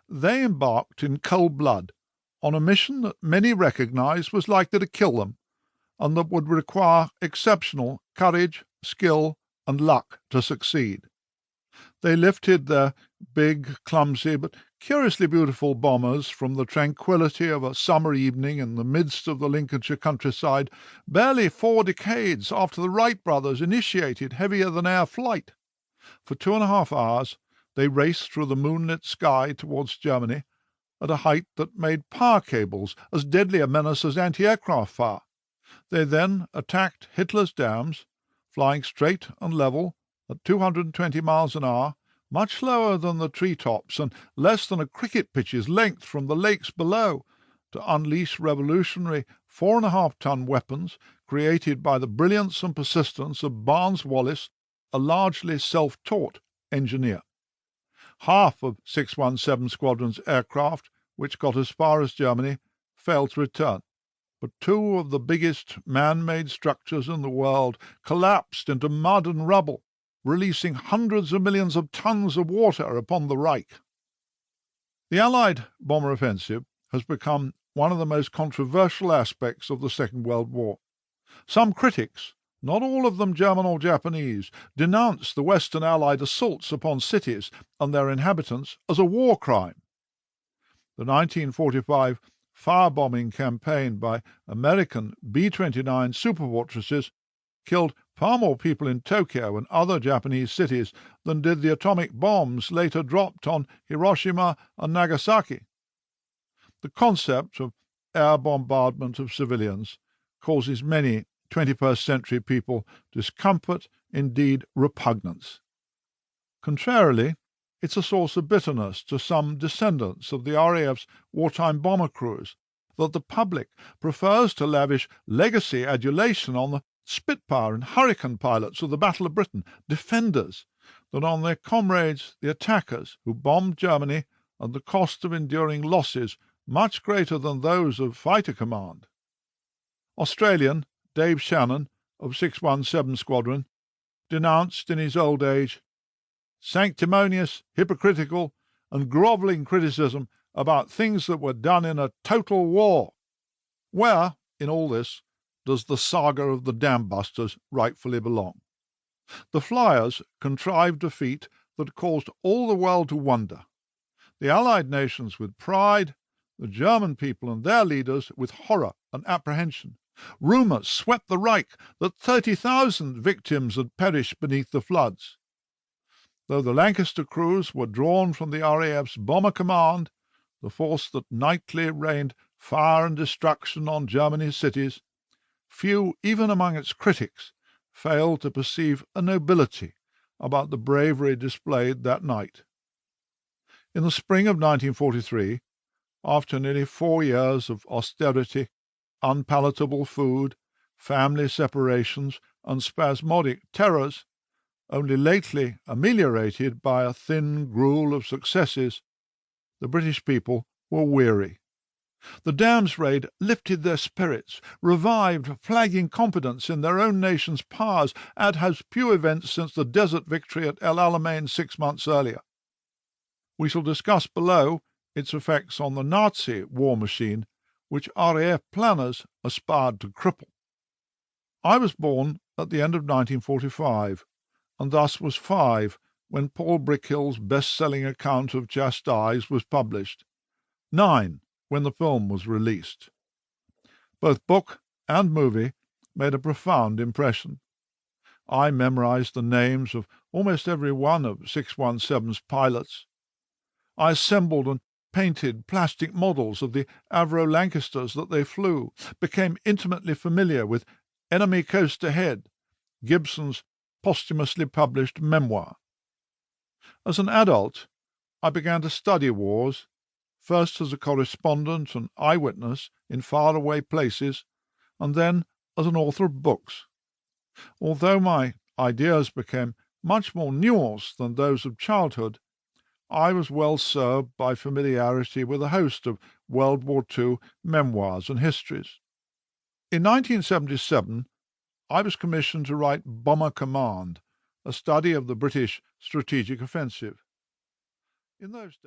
they embarked in cold blood on a mission that many recognized was likely to kill them, and that would require exceptional courage, skill, and luck to succeed. They lifted their big, clumsy, but curiously beautiful bombers from the tranquillity of a summer evening in the midst of the Lincolnshire countryside, barely 4 decades after the Wright brothers initiated heavier-than-air flight. For 2.5 hours they raced through the moonlit sky towards Germany at a height that made power cables as deadly a menace as anti-aircraft fire. They then attacked Hitler's dams, flying straight and level at 220 miles an hour, much lower than the tree-tops and less than a cricket pitch's length from the lakes below, to unleash revolutionary 4.5-ton weapons created by the brilliance and persistence of Barnes Walliss, a largely self-taught engineer. Half of 617 Squadron's aircraft, which got as far as Germany, failed to return, but 2 of the biggest man-made structures in the world collapsed into mud and rubble, releasing hundreds of millions of tons of water upon the Reich. The Allied bomber offensive has become one of the most controversial aspects of the Second World War. Some critics, not all of them German or Japanese, denounce the Western Allied assaults upon cities and their inhabitants as a war crime. The 1945 firebombing campaign by American B-29 superfortresses killed far more people in Tokyo and other Japanese cities than did the atomic bombs later dropped on Hiroshima and Nagasaki. The concept of air bombardment of civilians causes many 21st century people discomfort, indeed repugnance. Contrarily, it's a source of bitterness to some descendants of the RAF's wartime bomber crews that the public prefers to lavish legacy adulation on the Spitfire and Hurricane pilots of the Battle of Britain, defenders, than on their comrades, the attackers, who bombed Germany at the cost of enduring losses much greater than those of fighter command. Australian Dave Shannon of 617 Squadron denounced in his old age sanctimonious, hypocritical, and grovelling criticism about things that were done in a total war. Where, in all this, does the saga of the dam-busters rightfully belong? The Flyers contrived a feat that caused all the world to wonder, the Allied nations with pride, the German people and their leaders with horror and apprehension. Rumours swept the Reich that 30,000 victims had perished beneath the floods. Though the Lancaster crews were drawn from the RAF's Bomber Command, the force that nightly rained fire and destruction on Germany's cities, few, even among its critics, failed to perceive a nobility about the bravery displayed that night. In the spring of 1943, after nearly 4 years of austerity, unpalatable food, family separations, and spasmodic terrors, only lately ameliorated by a thin gruel of successes, the British people were weary. The Dams raid lifted their spirits, revived flagging confidence in their own nation's powers, and has few events since the desert victory at El Alamein 6 months earlier. We shall discuss below its effects on the Nazi war machine, which RAF planners aspired to cripple. I was born at the end of 1945, and thus was 5 when Paul Brickhill's best-selling account of Chastise was published, 9 when the film was released. Both book and movie made a profound impression. I memorized the names of almost every one of 617's pilots. I assembled and painted plastic models of the Avro Lancasters that they flew, became intimately familiar with Enemy Coast Ahead, Gibson's posthumously published memoir. As an adult, I began to study wars, first as a correspondent and eyewitness in faraway places, and then as an author of books. Although my ideas became much more nuanced than those of childhood, I was well served by familiarity with a host of World War II memoirs and histories. In 1977, I was commissioned to write Bomber Command, a study of the British strategic offensive. In those days,